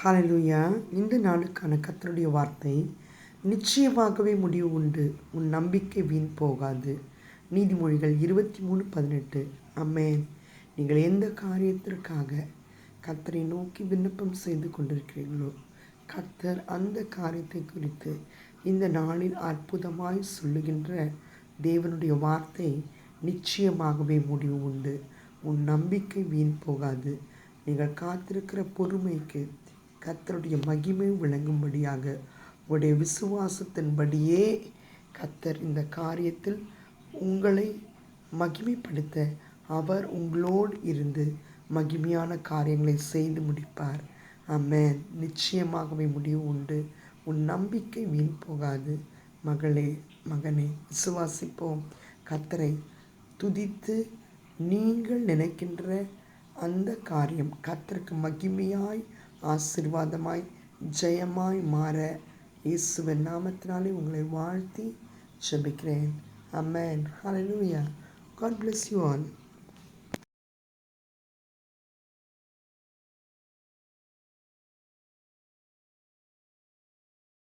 ஹalleluya. இந்த நாளுக்கான கர்த்தருடைய வார்த்தை, நிச்சயமாகவே முடிவு உண்டு, உன் நம்பிக்கை வீண் போகாது. நீதிமொழிகள் 23:18. ஆமென். நீங்கள் எந்த காரியத்திற்காக கர்த்தரை நோக்கி விண்ணப்பம் செய்து கொண்டிருக்கிறீர்களோ, கர்த்தர் அந்த காரியத்தை குறித்து இந்த நாளில் அற்புதமாய் சொல்லுகின்ற தேவனுடைய வார்த்தை, நிச்சயமாகவே முடிவு உண்டு, உன் நம்பிக்கை வீண் போகாது. நீங்கள் காத்திருக்கிற பொறுமைக்கு கர்த்தருடைய மகிமை விளங்கும்படியாக உடைய விசுவாசத்தின்படியே கர்த்தர் இந்த காரியத்தில் உங்களை மகிமைப்படுத்த அவர் உங்களோடு இருந்து மகிமையான காரியங்களை செய்து முடிப்பார். ஆமென். நிச்சயமாகவே முடிவு உண்டு, உன் நம்பிக்கை வீண் போகாது. மகளே, மகனே, விசுவாசிப்போம். கர்த்தரை துதித்து நீங்கள் நினைக்கின்ற அந்த காரியம் கர்த்தருக்கு மகிமையாய், ஆசீர்வாதமாய், ஜெயமாய் மாற இயேசுவின் நாமத்தினாலே உங்களை வாழ்த்தி ஜெபிக்கிறேன். ஆமென். ஹalleluya. God bless you all.